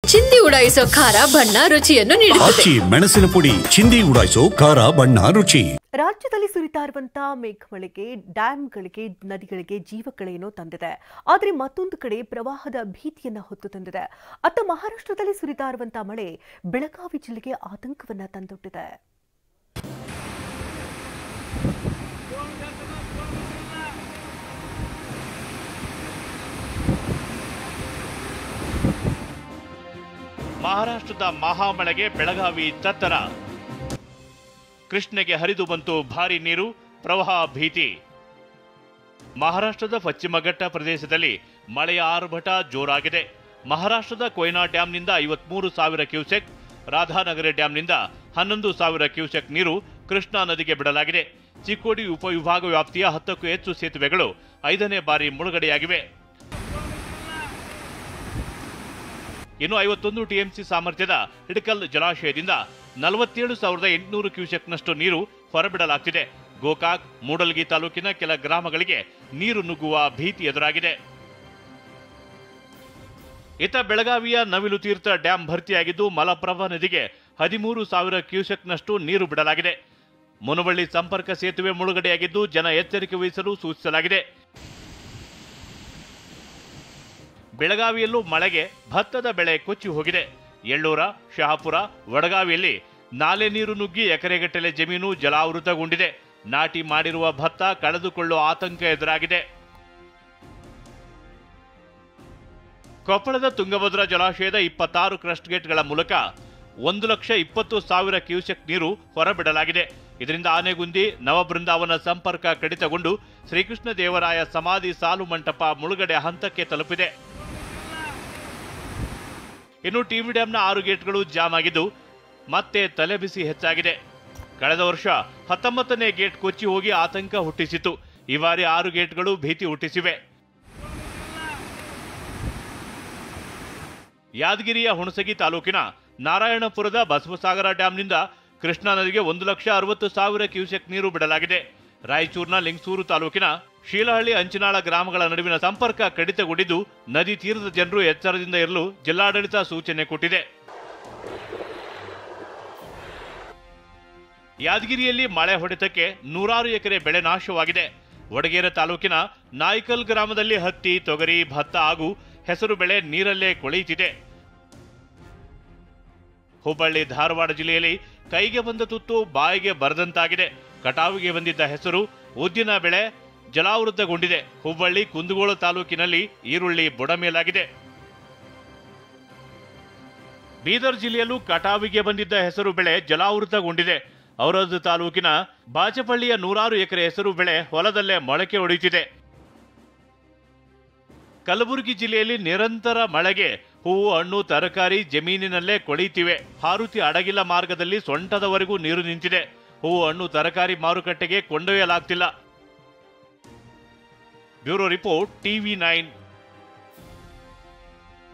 ಚಿಂದಿ ಉಡಾಯಿಸೋ ಖಾರ ಬಣ್ಣ ರುಚಿಯನ್ನು ನೀಡುತ್ತದೆ. ಮೆಣಸಿನ ಪುಡಿ ಚಿಂದಿ ಉಡಾಯಿಸೋ ಖಾರ ಬಣ್ಣ ರುಚಿ. ರಾಜ್ಯದಲ್ಲಿ ಸುರಿತಾ ಇರುವಂತಹ ಮೇಘಮಳೆಗೆ ಡ್ಯಾಂಗಳಿಗೆ ನದಿಗಳಿಗೆ ಜೀವಕಳೆಯನ್ನು ತಂದಿದೆ. ಆದರೆ ಮತ್ತೊಂದು ಕಡೆ ಪ್ರವಾಹದ ಭೀತಿಯನ್ನ ಹೊತ್ತು ತಂದಿದೆ. ಅತ್ತ ಮಹಾರಾಷ್ಟ್ರದಲ್ಲಿ ಸುರಿತಾ ಇರುವಂತಹ ಮಳೆ ಬೆಳಗಾವಿ ಜಿಲ್ಲೆಗೆ ಆತಂಕವನ್ನ ತಂದೊಡ್ಡಿದೆ. ಮಹಾರಾಷ್ಟ್ರದ ಮಹಾಮಳೆಗೆ ಬೆಳಗಾವಿ ತತ್ತರ. ಕೃಷ್ಣೆಗೆ ಹರಿದು ಬಂತು ಭಾರಿ ನೀರು, ಪ್ರವಾಹ ಭೀತಿ. ಮಹಾರಾಷ್ಟ್ರದ ಪಶ್ಚಿಮ ಘಟ್ಟ ಪ್ರದೇಶದಲ್ಲಿ ಮಳೆಯ ಆರ್ಭಟ ಜೋರಾಗಿದೆ. ಮಹಾರಾಷ್ಟ್ರದ ಕೊಯ್ನಾ ಡ್ಯಾಂನಿಂದ 53,000 ಕ್ಯೂಸೆಕ್, ರಾಧಾನಗರಿ ಡ್ಯಾಂನಿಂದ 11,000 ಕ್ಯೂಸೆಕ್ ನೀರು ಕೃಷ್ಣಾ ನದಿಗೆ ಬಿಡಲಾಗಿದೆ. ಚಿಕ್ಕೋಡಿ ಉಪವಿಭಾಗ ವ್ಯಾಪ್ತಿಯ 10ಕ್ಕೂ ಹೆಚ್ಚು ಸೇತುವೆಗಳು 5ನೇ ಬಾರಿ ಮುಳುಗಡೆಯಾಗಿವೆ. ಇನ್ನು 51 ಟಿಎಂಸಿ ಸಾಮರ್ಥ್ಯದ ಹಿಡಕಲ್ ಜಲಾಶಯದಿಂದ 47,800 ಕ್ಯೂಸೆಕ್ನಷ್ಟು ನೀರು ಹೊರಬಿಡಲಾಗುತ್ತಿದೆ. ಗೋಕಾಕ್, ಮೂಡಲಗಿ ತಾಲೂಕಿನ ಕೆಲ ಗ್ರಾಮಗಳಿಗೆ ನೀರು ನುಗ್ಗುವ ಭೀತಿ ಎದುರಾಗಿದೆ. ಇತ್ತ ಬೆಳಗಾವಿಯ ನವಿಲು ತೀರ್ಥ ಡ್ಯಾಂ ಭರ್ತಿಯಾಗಿದ್ದು ಮಲಪ್ರಭಾ ನದಿಗೆ 13,000 ಕ್ಯೂಸೆಕ್ನಷ್ಟು ನೀರು ಬಿಡಲಾಗಿದೆ. ಮುನವಳ್ಳಿ ಸಂಪರ್ಕ ಸೇತುವೆ ಮುಳುಗಡೆಯಾಗಿದ್ದು ಜನ ಎಚ್ಚರಿಕೆ ವಹಿಸಲು ಸೂಚಿಸಲಾಗಿದೆ. ಬೆಳಗಾವಿಯಲ್ಲೂ ಮಳೆಗೆ ಭತ್ತದ ಬೆಳೆ ಕೊಚ್ಚಿ ಹೋಗಿದೆ. ಎಳ್ಳೂರ, ಶಹಾಪುರ, ವಡಗಾವಿಯಲ್ಲಿ ನಾಲೆ ನೀರು ನುಗ್ಗಿ ಎಕರೆಗಟ್ಟಲೆ ಜಮೀನು ಜಲಾವೃತಗೊಂಡಿದೆ. ನಾಟಿ ಮಾಡಿರುವ ಭತ್ತ ಕಳೆದುಕೊಳ್ಳುವ ಆತಂಕ ಎದುರಾಗಿದೆ. ಕೊಪ್ಪಳದ ತುಂಗಭದ್ರಾ ಜಲಾಶಯದ 26 ಕ್ರಸ್ಟ್ ಗೇಟ್ಗಳ ಮೂಲಕ 1,20,000 ಕ್ಯೂಸೆಕ್ ನೀರು ಹೊರಬಿಡಲಾಗಿದೆ. ಇದರಿಂದ ಆನೆಗುಂದಿ, ನವಬೃಂದಾವನ ಸಂಪರ್ಕ ಕಡಿತಗೊಂಡು ಶ್ರೀಕೃಷ್ಣ ದೇವರಾಯ ಸಮಾಧಿ ಸಾಲು ಮಂಟಪ ಮುಳುಗಡೆ ಹಂತಕ್ಕೆ ತಲುಪಿದೆ. ಇನ್ನು ಟಿವಿ ಡ್ಯಾಂನ 6 ಗೇಟ್ಗಳು ಜಾಮ್ ಆಗಿದ್ದು ಮತ್ತೆ ತಲೆಬಿಸಿ ಹೆಚ್ಚಾಗಿದೆ. ಕಳೆದ ವರ್ಷ 19ನೇ ಗೇಟ್ ಕೊಚ್ಚಿ ಹೋಗಿ ಆತಂಕ ಹುಟ್ಟಿಸಿತು. ಈ ಬಾರಿ 6 ಗೇಟ್ಗಳು ಭೀತಿ ಹುಟ್ಟಿಸಿವೆ. ಯಾದಗಿರಿಯ ಹುಣಸಗಿ ತಾಲೂಕಿನ ನಾರಾಯಣಪುರದ ಬಸವಸಾಗರ ಡ್ಯಾಂನಿಂದ ಕೃಷ್ಣಾ ನದಿಗೆ 1,60,000 ಕ್ಯೂಸೆಕ್ ನೀರು ಬಿಡಲಾಗಿದೆ. ರಾಯಚೂರಿನ ಲಿಂಗಸೂರು ತಾಲೂಕಿನ ಶೀಲಹಳ್ಳಿ, ಅಂಚಿನಾಳ ಗ್ರಾಮಗಳ ನಡುವಿನ ಸಂಪರ್ಕ ಕಡಿತಗೊಂಡಿದ್ದು ನದಿ ತೀರದ ಜನರು ಎಚ್ಚರದಿಂದ ಇರಲು ಜಿಲ್ಲಾಡಳಿತ ಸೂಚನೆ ಕೊಟ್ಟಿದೆ. ಯಾದಗಿರಿಯಲ್ಲಿ ಮಳೆ ಹೊಡೆತಕ್ಕೆ 100 ಎಕರೆ ಬೆಳೆ ನಾಶವಾಗಿದೆ. ವಡಗೇರ ತಾಲೂಕಿನ ನಾಯ್ಕಲ್ ಗ್ರಾಮದಲ್ಲಿ ಹತ್ತಿ, ತೊಗರಿ, ಭತ್ತ ಹಾಗೂ ಹೆಸರು ಬೆಳೆ ನೀರಲ್ಲೇ ಕೊಳೆಯುತ್ತಿದೆ. ಹುಬ್ಬಳ್ಳಿ, ಧಾರವಾಡ ಜಿಲ್ಲೆಯಲ್ಲಿ ಕೈಗೆ ಬಂದ ತುತ್ತು ಬಾಯಿಗೆ ಬರದಂತಾಗಿದೆ. ಕಟಾವಿಗೆ ಬಂದಿದ್ದ ಹೆಸರು, ಉದ್ದಿನ ಬೆಳೆ ಜಲಾವೃತಗೊಂಡಿದೆ. ಹುಬ್ಬಳ್ಳಿ, ಕುಂದಗೋಳ ತಾಲೂಕಿನಲ್ಲಿ ಈರುಳ್ಳಿ ಬುಡಮೇಲಾಗಿದೆ. ಬೀದರ್ ಜಿಲ್ಲೆಯಲ್ಲೂ ಕಟಾವಿಗೆ ಬಂದಿದ್ದ ಹೆಸರು ಬೆಳೆ ಜಲಾವೃತಗೊಂಡಿದೆ. ಔರಾದ್ ತಾಲೂಕಿನ ಬಾಚಪಳ್ಳಿಯ 100 ಎಕರೆ ಹೆಸರು ಬೆಳೆ ಹೊಲದಲ್ಲೇ ಮೊಳಕೆ ಹೊಡೆಯುತ್ತಿದೆ. ಕಲಬುರಗಿ ಜಿಲ್ಲೆಯಲ್ಲಿ ನಿರಂತರ ಮಳೆಗೆ ಹೂವು, ಹಣ್ಣು, ತರಕಾರಿ ಜಮೀನಿನಲ್ಲೇ ಕೊಳೆಯುತ್ತಿವೆ. ಹಾರುತಿ ಅಡಗಿಲ್ಲ ಮಾರ್ಗದಲ್ಲಿ ಸೊಂಟದವರೆಗೂ ನೀರು ನಿಂತಿದೆ. ಹೂವು, ಹಣ್ಣು, ತರಕಾರಿ ಮಾರುಕಟ್ಟೆಗೆ ಕೊಂಡೊಯ್ಯಲಾಗ್ತಿಲ್ಲ. Bureau report, TV9.